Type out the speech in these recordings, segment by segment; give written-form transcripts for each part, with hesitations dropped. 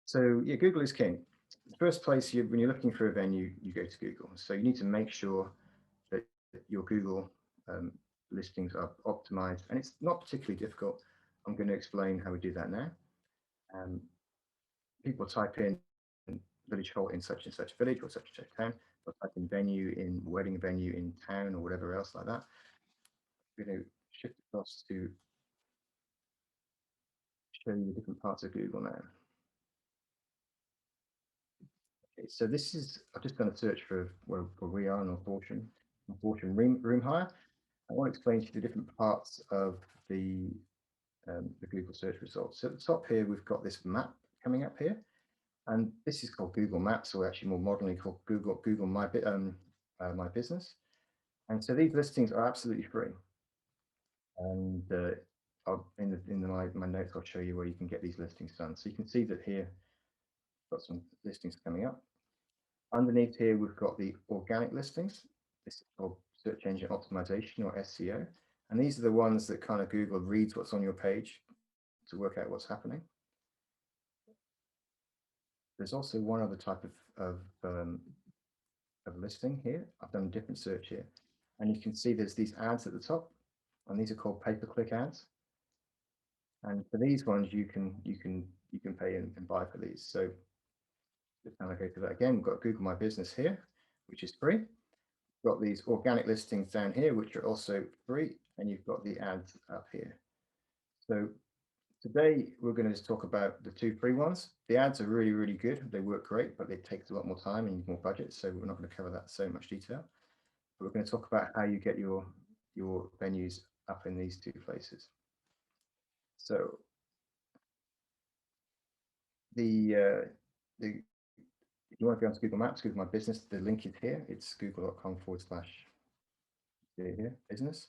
So yeah, Google is king. The first place when you're looking for a venue, you go to Google. So you need to make sure that your Google um, listings are optimized, and it's not particularly difficult. I'm going to explain how we do that now. Um, People type in village hall in such and such village or such and such town, or type in venue in wedding venue in town or whatever else like that. We're going to shift across to show you the different parts of Google now. Okay, so this is, I've just done a search for where we are in Northampton room hire. I want to explain to you the different parts of the Google search results. So at the top here, we've got this map coming up here, and this is called Google Maps, or actually more modernly called Google My Business. And so these listings are absolutely free. And my notes, I'll show you where you can get these listings done. So you can see that here, got some listings coming up. Underneath here, we've got the organic listings. This is called search engine optimization, or SEO. And these are the ones that kind of Google reads what's on your page to work out what's happening. There's also one other type of listing here. I've done a different search here, and you can see there's these ads at the top, and these are called pay-per-click ads. And for these ones, you can pay and buy for these. So just kind of go to that again. We've got Google My Business here, which is free. We've got these organic listings down here, which are also free, and you've got the ads up here. So today we're going to talk about the two free ones. The ads are really, really good. They work great, but they take a lot more time and more budget. So we're not going to cover that so much detail. But we're going to talk about how you get your venues up in these two places. So if you want to go onto Google Maps, Google My Business, the link is here. It's google.com/business.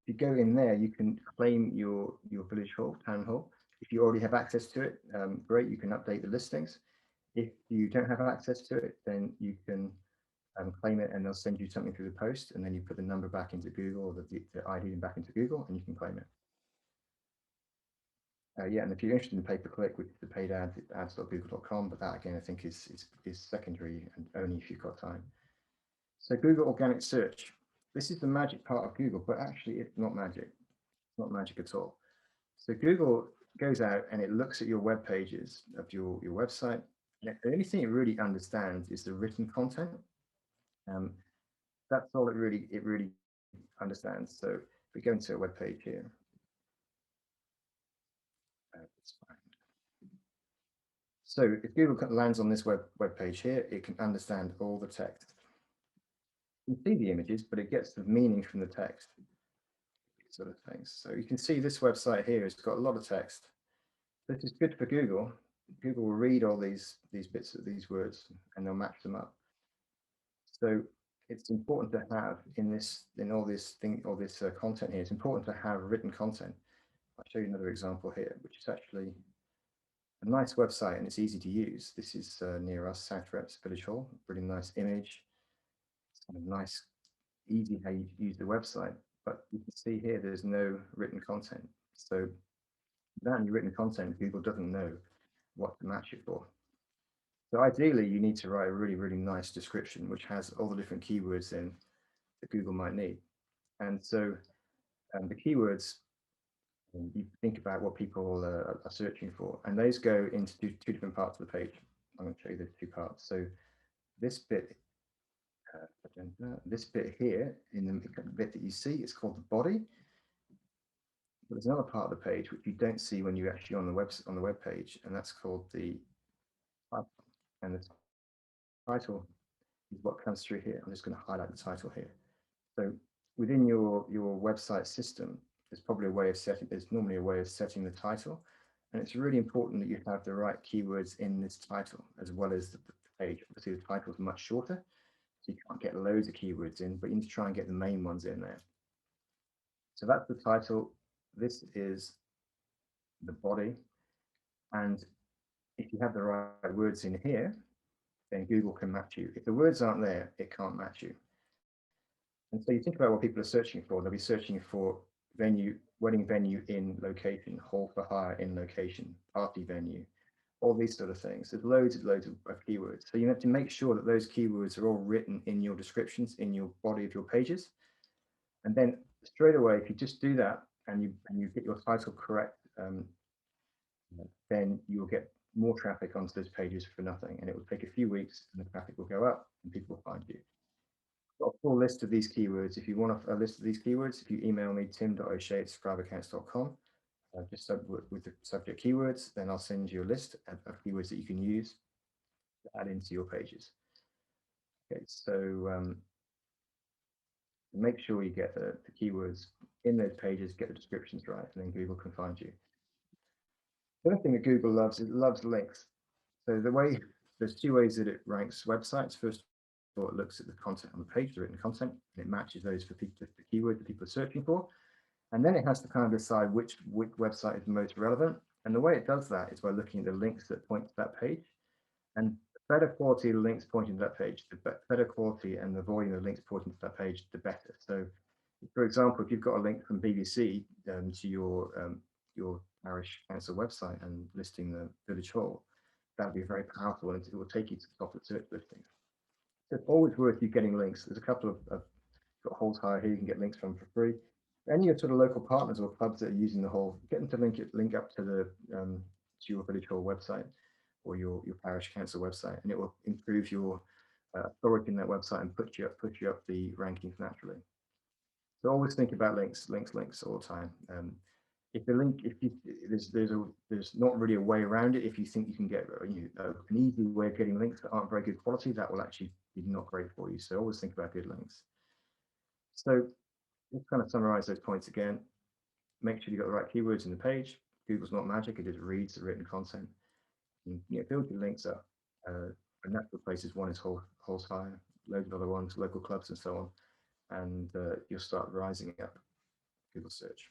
If you go in there, you can claim your village hall, town hall. If you already have access to it, great, you can update the listings. If you don't have access to it, then you can claim it, and they'll send you something through the post, and then you put the number back into Google, or the ID back into Google, and you can claim it. Yeah, and if you're interested in pay-per-click, with the paid ads, ads.google.com, but that again, I think is secondary and only if you've got time. So Google Organic Search. This is the magic part of Google, but actually it's not magic. It's not magic at all. So Google goes out and it looks at your web pages of your website. And the only thing it really understands is the written content. That's all it really understands. So if we go into a web page here, it's fine. So if Google lands on this web page here, it can understand all the text. You can see the images, but it gets the meaning from the text, sort of things. So you can see this website here has got a lot of text. This is good for Google. Google will read all these bits of these words, and they'll match them up. So it's important to have all this content here. It's important to have written content. I'll show you another example here, which is actually a nice website, and it's easy to use. This is near us, South Reps Village Hall. Really nice image. It's kind of nice, easy how you use the website. But you can see here, there's no written content. So without any written content, Google doesn't know what to match it for. So ideally, you need to write a really, really nice description, which has all the different keywords in that Google might need. And so the keywords, you think about what people are searching for, and those go into two different parts of the page. I'm going to show you the two parts. So this bit here, in the bit that you see, is called the body. But there's another part of the page which you don't see when you're actually on the web page, and that's called the title. And the title is what comes through here. I'm just going to highlight the title here. So within your website system, there's normally a way of setting the title, and it's really important that you have the right keywords in this title as well as the page. Obviously, the title is much shorter, so you can't get loads of keywords in, but you need to try and get the main ones in there. So that's the title. This is the body, and if you have the right words in here, then Google can match you. If the words aren't there, it can't match you. And so you think about what people are searching for. They'll be searching for wedding venue in location, hall for hire in location, party venue, all these sort of things. There's loads and loads of keywords. So you have to make sure that those keywords are all written in your descriptions, in your body of your pages. And then straight away, if you just do that and you get your title correct, then you'll get more traffic onto those pages for nothing. And it will take a few weeks and the traffic will go up and people will find you. I've got a full list of these keywords. If you want a list of these keywords, if you email me tim.o'shea@scribeaccounts.com, just with the subject keywords, then I'll send you a list of keywords that you can use to add into your pages. Okay, so make sure you get the keywords in those pages, get the descriptions right, and then Google can find you. The other thing that Google loves, it loves links. So there's two ways that it ranks websites. First of all, it looks at the content on the page, the written content, and it matches those for people, the keyword that people are searching for. And then it has to kind of decide which website is most relevant. And the way it does that is by looking at the links that point to that page. And the better quality of links pointing to that page, the better quality and the volume of links pointing to that page, the better. So, for example, if you've got a link from BBC to your parish council website and listing the village hall, that would be very powerful, and it will take you to the top of the search listings. So it's always worth you getting links. There's a couple of got Halls Hire here you can get links from for free. Any of your sort of local partners or clubs that are using the whole, get them to link up to the to your village hall website or your parish council website, and it will improve your authority in that website and push you up the rankings naturally. So always think about links all the time. If the link, if you, there's not really a way around it. If you think you can get an easy way of getting links that aren't very good quality, that will actually be not great for you. So always think about good links. So let's kind of summarize those points again. Make sure you got the right keywords in the page. Google's not magic; it just reads the written content. And, build your links up. And natural places, one is Halls Hire, loads of other ones, local clubs, and so on. And you'll start rising up Google search.